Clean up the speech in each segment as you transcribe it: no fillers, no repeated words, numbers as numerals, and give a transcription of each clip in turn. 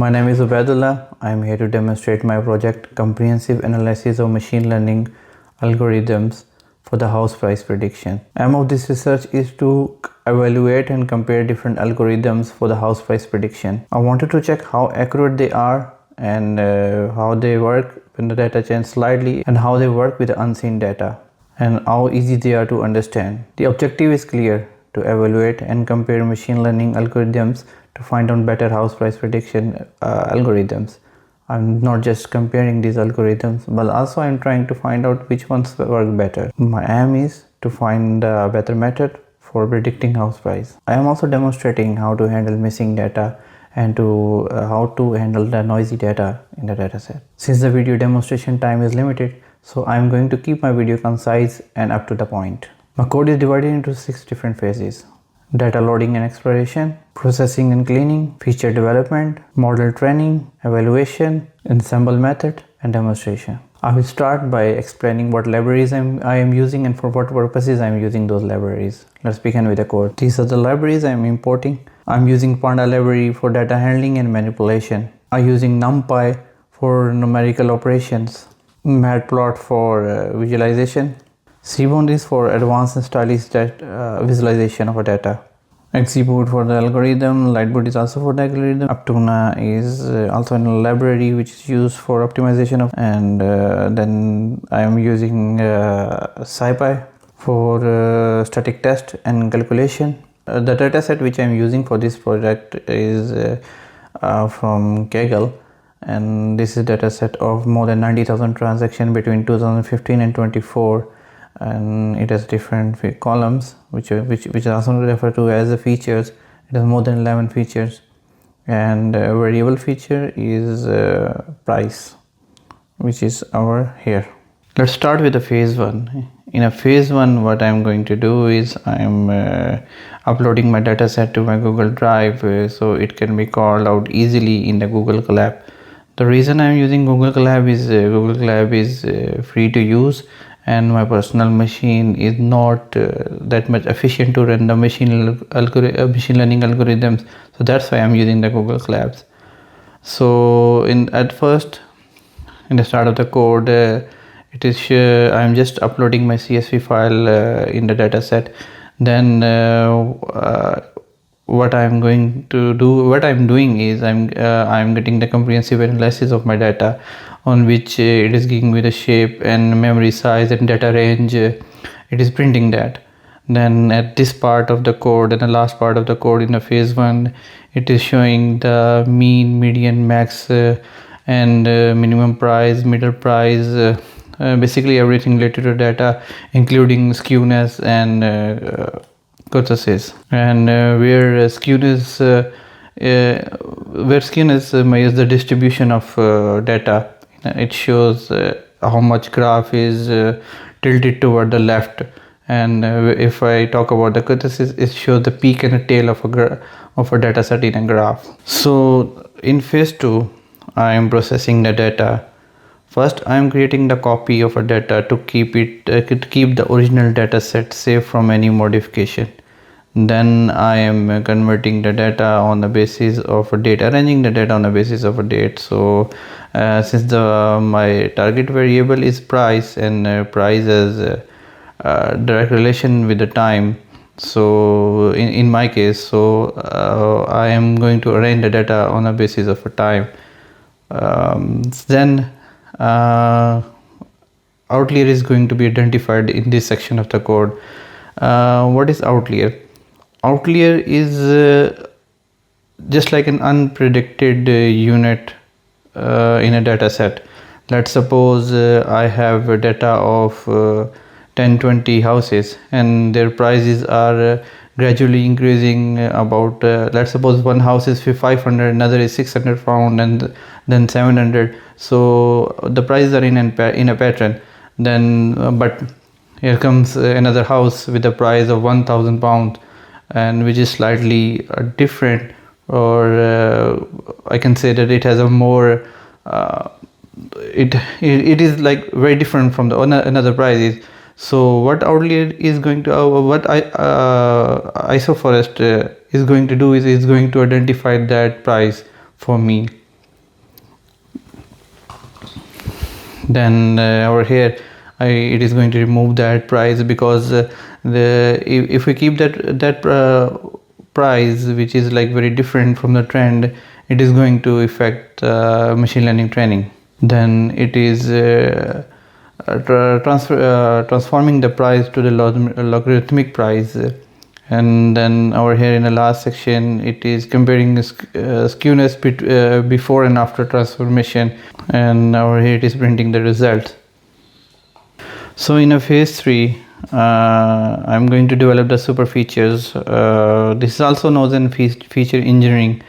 My name is Ubaidullah. I am here to demonstrate my project Comprehensive Analysis of Machine Learning Algorithms for the House Price Prediction. Aim of this research is to evaluate and compare different algorithms for the house price prediction. I wanted to check how accurate they are and how they work when the data change slightly and how they work with the unseen data and how easy they are to understand. The objective is clear: to evaluate and compare machine learning algorithms to find out better house price prediction algorithms. I'm not just comparing these algorithms, but also I'm trying to find out which ones work better. My aim is to find a better method for predicting house price. I am also demonstrating how to handle missing data and how to handle the noisy data in the dataset. Since the video demonstration time is limited, so I'm going to keep my video concise and up to the point. My code is divided into 6 different phases: data loading and exploration, processing and cleaning, feature development, model training, evaluation, ensemble method, and demonstration. I will start by explaining what libraries I am using and for what purposes I am using those libraries. Let's begin with the code. These are the libraries I am importing. I am using Panda library for data handling and manipulation. I am using NumPy for numerical operations, Matplot for visualization, XGBoost is for advanced and stylish visualization of a data, XGBoost for the algorithm, LightGBM is also for the algorithm, Aptuna is also in a library which is used for optimization of, and then I am using SciPy for static test and calculation. The dataset which I am using for this project is from Kaggle, and this is dataset of more than 90,000 transactions between 2015 and 24. And it has different columns which are also referred to as the features. It has more than 11 features, and a variable feature is price, which is over here. Let's start with the phase 1. In a phase 1, what I'm going to do is I'm uploading my dataset to my Google Drive so it can be called out easily in the Google Colab. The reason I'm using Google Colab is free to use, and my personal machine is not that much efficient to run the machine learning algorithms, so that's why I'm using the Google Colabs. So at first, in the start of the code, I'm just uploading my CSV file in the dataset. Then what I'm doing is I'm getting the comprehensive analysis of my data, on which it is giving me the shape and memory size and data range. It is printing that. Then at this part of the code and the last part of the code in the phase 1, it is showing the mean, median, max, and minimum price, middle price, basically everything related to data, including skewness and kurtosis. And where skewness is the distribution of data. It shows how much graph is tilted toward the left, and if I talk about the kurtosis, it shows the peak and the tail of a data set in a graph. So in phase 2, I am processing the data. First, I am creating the copy of a data to keep the original data set safe from any modification. Then I am converting the data on the basis of a date, arranging the data on the basis of a date. So since my target variable is price, and price has direct relation with the time, so in my case, so I am going to arrange the data on the basis of a time. Then outlier is going to be identified in this section of the code. What is outlier? Outlier is just like an unpredicted unit in a data set. Let's suppose I have a data of 10-20 houses, and their prices are gradually increasing about, let's suppose one house is 500, another is 600 pound, and then 700. So the prices are in a pattern. Then but here comes another house with a price of 1,000 pounds, and which is slightly different, or I can say that it has a more it is like very different from the another prices. So what outlier is going to isoforest is going to do is going to identify that price for me. Then over here it is going to remove that price, because if we keep that price which is like very different from the trend, it is going to affect machine learning training. Then it is transforming the price to the logarithmic price. And then over here in the last section, it is comparing skewness before and after transformation, and over here it is printing the results. So in a phase 3, I'm going to develop the super features. This is also known as feature engineering.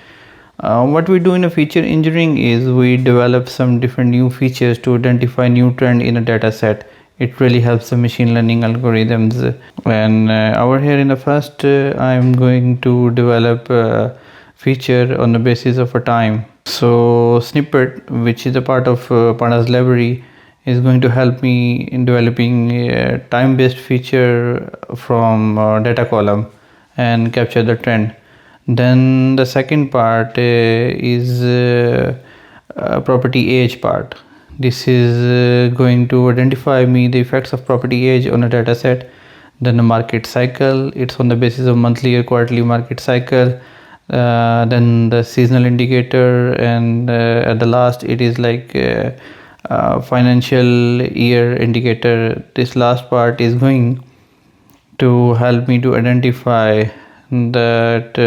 What we do in a feature engineering is we develop some different new features to identify new trend in a data set. It really helps the machine learning algorithms. And over here in the first, I'm going to develop a feature on the basis of a time. So snippet, which is a part of pandas library, is going to help me in developing a time-based feature from data column and capture the trend. Then the second part is property age part. This is going to identify me the effects of property age on a data set. Then the market cycle, it's on the basis of monthly or quarterly market cycle. Then the seasonal indicator, and at the last it is like financial year indicator. This last part is going to help me to identify that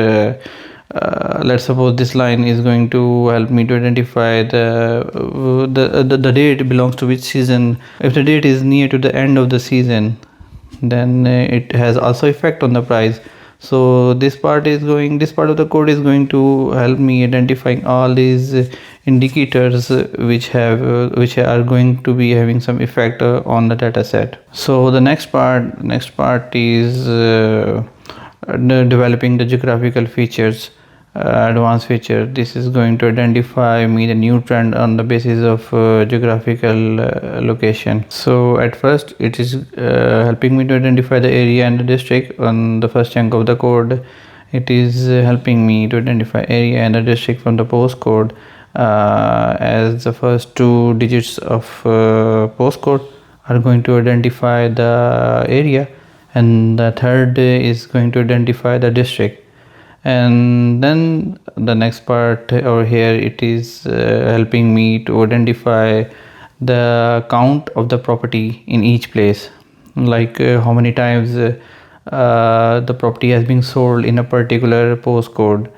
let's suppose this line is going to help me to identify the date belongs to which season. If the date is near to the end of the season, then it has also effect on the price. So this part of the code is going to help me identifying all these indicators which are going to be having some effect on the data set. So the next part is developing the geographical features, advanced feature. This is going to identify me the new trend on the basis of geographical location. So at first it is helping me to identify the area and the district. On the first chunk of the code, it is helping me to identify area and the district from the postcode, as the first 2 digits of postcode are going to identify the area, and the third is going to identify the district. And then the next part over here, it is helping me to identify the count of the property in each place, like how many times the property has been sold in a particular postcode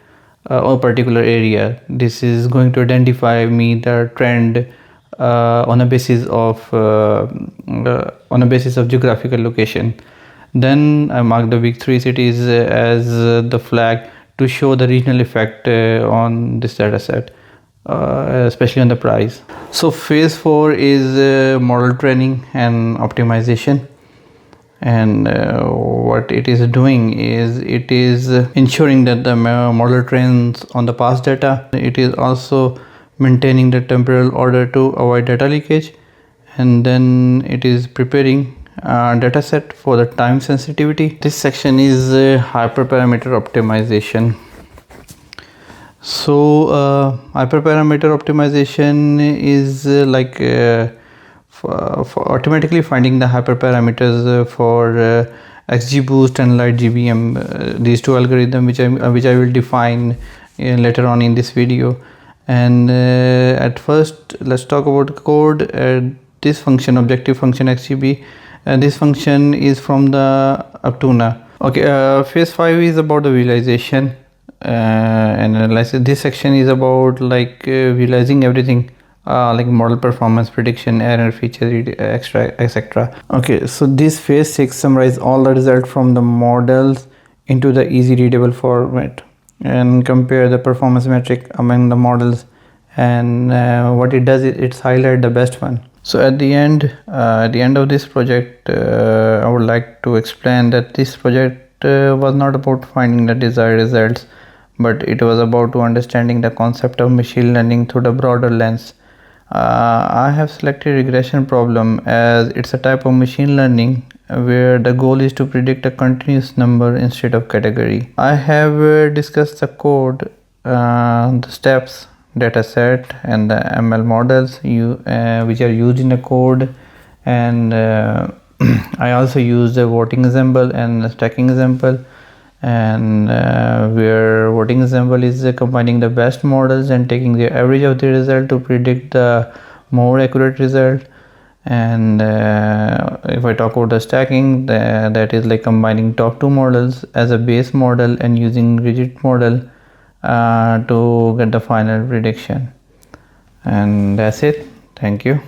or particular area. This is going to identify me the trend on a basis of geographical location. Then I mark the big 3 cities as the flag to show the regional effect on this data set, especially on the price. So phase 4 is model training and optimization. And what it is doing is it is ensuring that the model trains on the past data. It is also maintaining the temporal order to avoid data leakage, and then it is preparing data set for the time sensitivity. This section is hyperparameter optimization. So hyperparameter optimization is like for automatically finding the hyperparameters for XGBoost and LightGBM, these two algorithms which I will define later on in this video. And at first, let's talk about the code. This function, objective function XGB, this function is from the Aptuna. Okay, phase 5 is about the visualization and analysis. This section is about like visualizing everything, like model performance, prediction, error, feature, etc. Okay, so this phase 6 summarizes all the results from the models into the easy readable format and compare the performance metric among the models, and what it does is it's highlight the best one. So at the end of this project, I would like to explain that this project was not about finding the desired results, but it was about to understanding the concept of machine learning through the broader lens. I have selected regression problem as it's a type of machine learning where the goal is to predict a continuous number instead of category. I have discussed the code, the steps dataset and the ML models which are used in the code, and I also use the voting example and the stacking example, and where voting example is combining the best models and taking the average of the result to predict the more accurate result. And if I talk about the stacking, that is like combining top two models as a base model and using rigid model to get the final prediction. And that's it. Thank you.